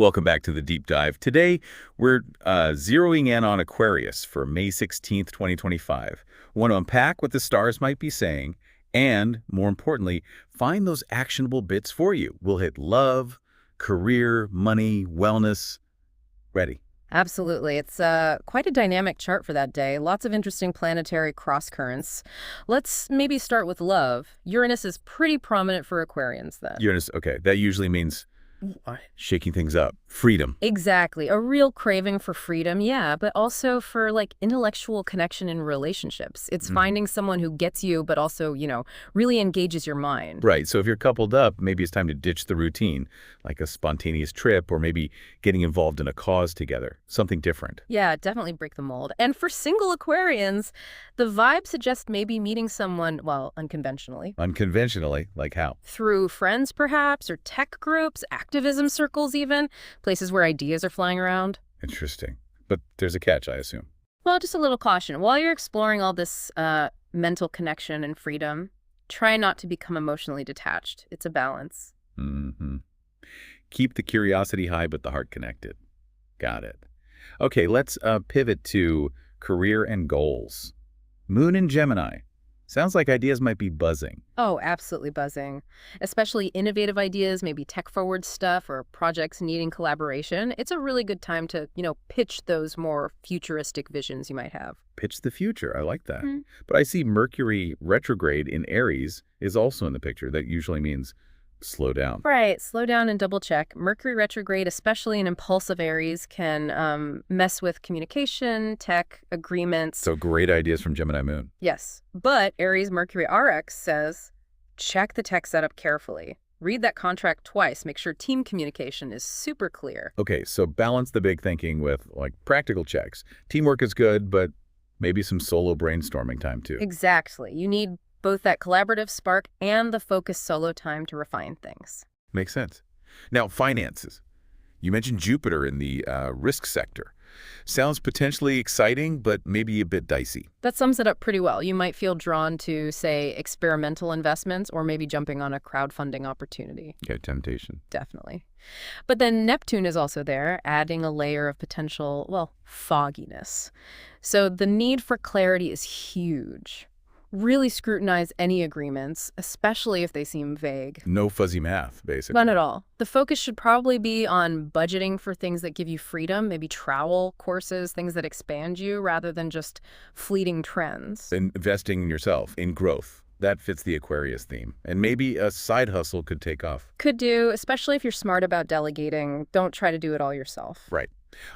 Welcome back to the deep dive. Today, we're zeroing in on Aquarius for May 16th, 2025. We want to unpack what the stars might be saying and, more importantly, find those actionable bits for you. We'll hit love, career, money, wellness. Ready? Absolutely. It's quite a dynamic chart for that day. Lots of interesting planetary cross-currents. Let's maybe start with love. Uranus is pretty prominent for Aquarians then. Uranus, okay, that usually means shaking things up. Freedom. Exactly. A real craving for freedom, yeah, but also for like intellectual connection in relationships. It's finding someone who gets you, but also, really engages your mind. Right. So if you're coupled up, maybe it's time to ditch the routine, like a spontaneous trip or maybe getting involved in a cause together, something different. Yeah, definitely break the mold. And for single Aquarians, the vibe suggests maybe meeting someone, well, unconventionally. Unconventionally, like how? Through friends, perhaps, or tech groups, activism circles even, places where ideas are flying around. Interesting. But there's a catch, I assume. Well, just a little caution. While you're exploring all this mental connection and freedom, try not to become emotionally detached. It's a balance. Keep the curiosity high, but the heart connected. Got it. Okay, let's pivot to career and goals. Moon in Gemini. Sounds like ideas might be buzzing. Oh, absolutely buzzing. Especially innovative ideas, maybe tech-forward stuff or projects needing collaboration. It's a really good time to, pitch those more futuristic visions you might have. Pitch the future. I like that. But I see Mercury retrograde in Aries is also in the picture. That usually means slow down. Right. Slow down and double check. Mercury retrograde, especially in impulsive Aries, can mess with communication, tech, agreements. So great ideas from Gemini Moon. Yes. But Aries Mercury RX says, check the tech setup carefully. Read that contract twice. Make sure team communication is super clear. Okay, so balance the big thinking with practical checks. Teamwork is good, but maybe some solo brainstorming time too. Exactly. You need both that collaborative spark and the focused solo time to refine things. Makes sense. Now, finances. You mentioned Jupiter in the risk sector. Sounds potentially exciting, but maybe a bit dicey. That sums it up pretty well. You might feel drawn to, say, experimental investments or maybe jumping on a crowdfunding opportunity. Okay, temptation. Definitely. But then Neptune is also there, adding a layer of potential, fogginess. So the need for clarity is huge. Really scrutinize any agreements, especially if they seem vague. No fuzzy math, basically. None at all. The focus should probably be on budgeting for things that give you freedom, maybe travel, courses, things that expand you, rather than just fleeting trends. Investing in yourself, in growth. That fits the Aquarius theme. And maybe a side hustle could take off. Could do, especially if you're smart about delegating. Don't try to do it all yourself. Right.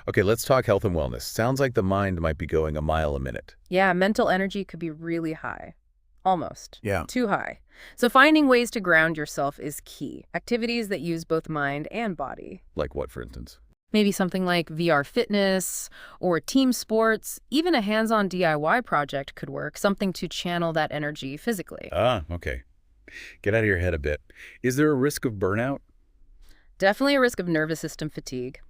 Okay, let's talk health and wellness. Sounds like the mind might be going a mile a minute. Yeah, mental energy could be really high. Almost. Yeah. Too high. So finding ways to ground yourself is key. Activities that use both mind and body. Like what, for instance? Maybe something like VR fitness or team sports. Even a hands-on DIY project could work, something to channel that energy physically. Ah, okay. Get out of your head a bit. Is there a risk of burnout? Definitely a risk of nervous system fatigue.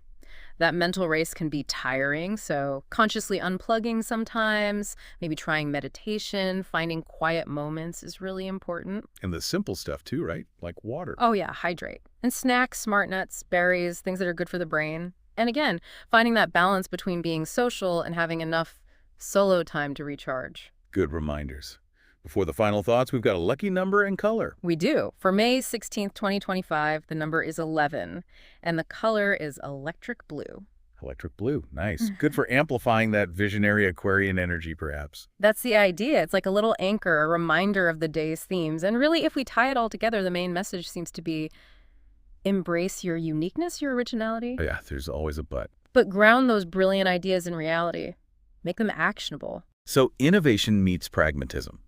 That mental race can be tiring, so consciously unplugging sometimes, maybe trying meditation, finding quiet moments is really important. And the simple stuff too, right? Like water. Oh yeah, hydrate. And snacks, smart nuts, berries, things that are good for the brain. And again, finding that balance between being social and having enough solo time to recharge. Good reminders. Before the final thoughts, we've got a lucky number and color. We do. For May 16th, 2025, the number is 11, and the color is electric blue. Electric blue. Nice. Good for amplifying that visionary Aquarian energy, perhaps. That's the idea. It's like a little anchor, a reminder of the day's themes. And really, if we tie it all together, the main message seems to be embrace your uniqueness, your originality. Yeah, there's always a but. But ground those brilliant ideas in reality. Make them actionable. So innovation meets pragmatism.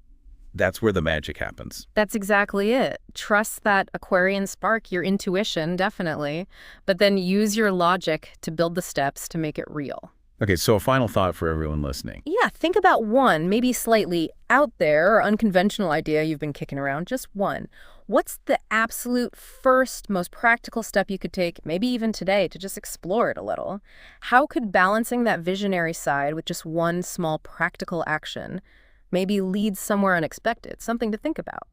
That's where the magic happens. That's exactly it. Trust that Aquarian spark, your intuition, definitely, but then use your logic to build the steps to make it real. Okay, so a final thought for everyone listening. Yeah, think about one, maybe slightly out there or unconventional idea you've been kicking around, just one. What's the absolute first, most practical step you could take, maybe even today, to just explore it a little? How could balancing that visionary side with just one small practical action maybe leads somewhere unexpected, something to think about?